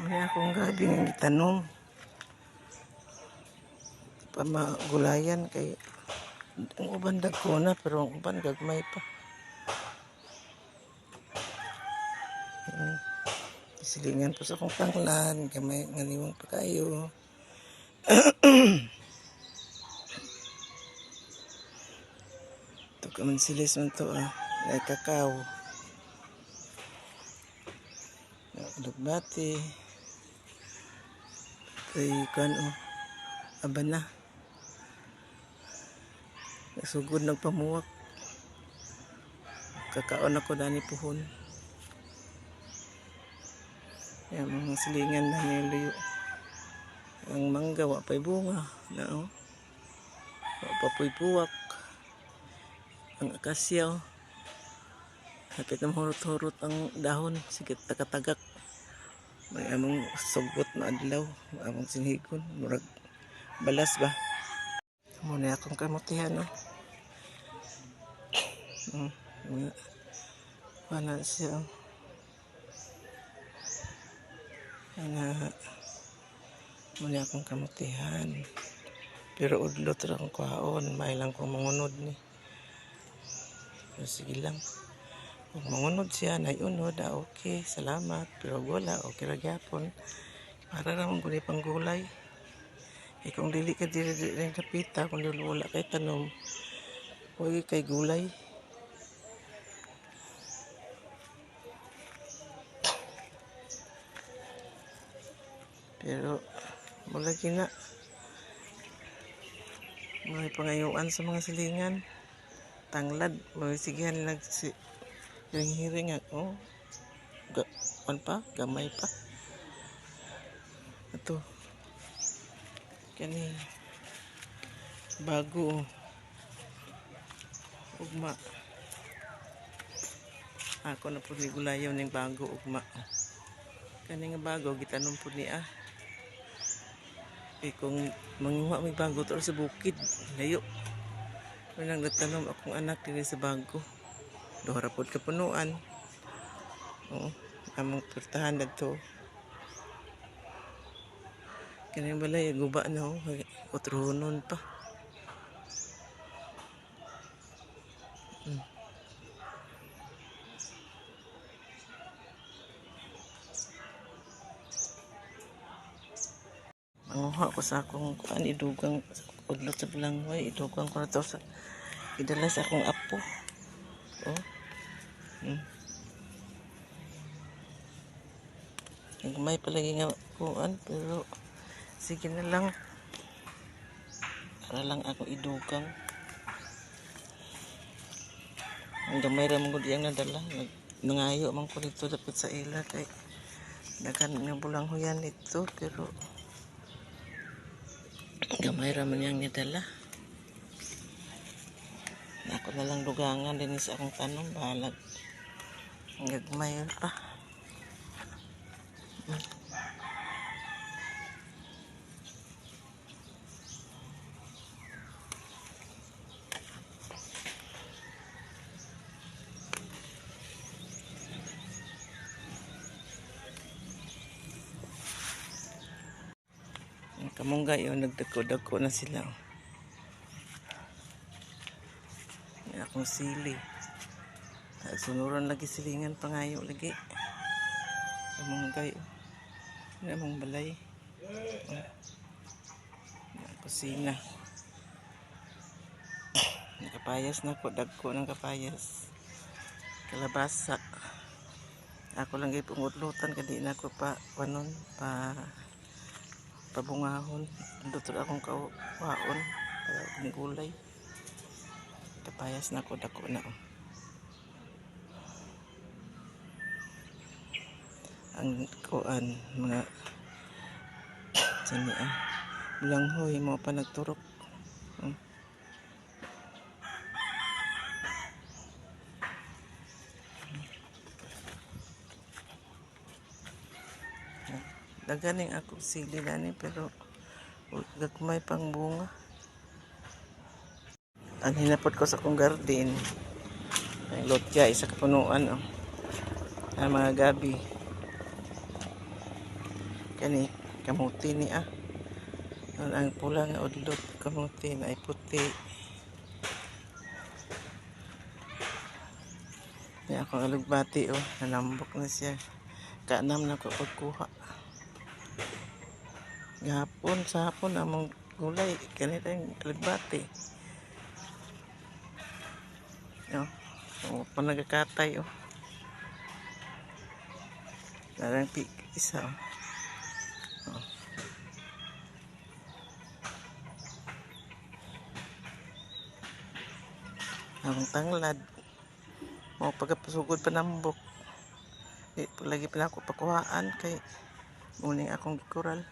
May akong gabi nga gitanom. Pamagulayan kay ang uban dagko na pero ang uban gagmay pa. Silingan po sa akong panglan, gamay nganiwang pa kayo. Ito ka man silis man to ay kakao. Lugbati. Ay kano aba na. Nasugod nagpamuwak. Kakaon ako dani puhon. Yan mga silingan na niluyo. Ang mangga wapay bunga na wapapoy puwak. Ang akasya hapit na hurot-hurot ang dahon sige takatagak. May among sugot na adlaw, among sinhigon, murag balas ba. Muna akong kamutihan Wala siya. Muna akong kamutihan. Pero udlot lang kwaon, may lang kong mangunod ni. Pero sige lang. Kung mangunod siya, nayunod, okay, salamat. Pero wala, okay ra gyapon. Para naman gulay pang gulay. Kung dili ka dili kapita, kung dili wala kay tanom, huwag kay gulay. Pero wala gina. May pangayuan sa mga silingan. Tanglad, may sigihan lang si hiring ako. Gamay pa. Ito. Kani bago ugma. Ako na po ni gulayaw ning bago ugma. Kani nga bago gitanom po ni kung manguha may bago to sa bukid, layo. Nang nagtanom akong anak dili sa bago. Duha ra pod ka punuan. Among portahan dagto. Kani balay guba na utronon pa. Manguha ko sa akong idugang udlot sa Balanghoy, idugang ko na to sa idala sa akong apo. Nagmay palagi nga kuan pero sige na lang. Para lang ako idugang. Ang gamay ra mong gudiyang nadala. Nangayo man ko dito dapat sa ila kay daghan nga bulanghoyan dito pero gamay ra man yang nadala. Ako na lang dugangan din sa akong tanom balag. Gagmay pa. Kamungga yun, nagdagko-dagko na sila. May akong sili. Sunuran lagi silingan pangayo lagi. Kamungga yun. May among balay. Kusina. Nakapayas na ko, dagko ng kapayas. Kalabasa. Ako lang gay pungutlutan, kadi na ko pa, pabungahon. Dutol akong kawaon para akong gulay. Kapayas na ko, dako na. Ang kuan mga sani Balanghoy mo pa nagturok. Daganing ako sili dani pero gagmay pang bunga. Ang hinapot ko sa akong garden. Ang lotya isa ka punuan ang mga gabi. kani kamuti ni ang pula nga udlot kamuti na ay puti. Ni akong alugbati nanambok na siya. Kaanam na ko pagkuha. Gahapon sa hapon among gulay kanila yung alugbati. Panagkatay Darang isa ang tanglad pagkapasugod panambok lagi pa ako pakuhaan kay muning akong gikural.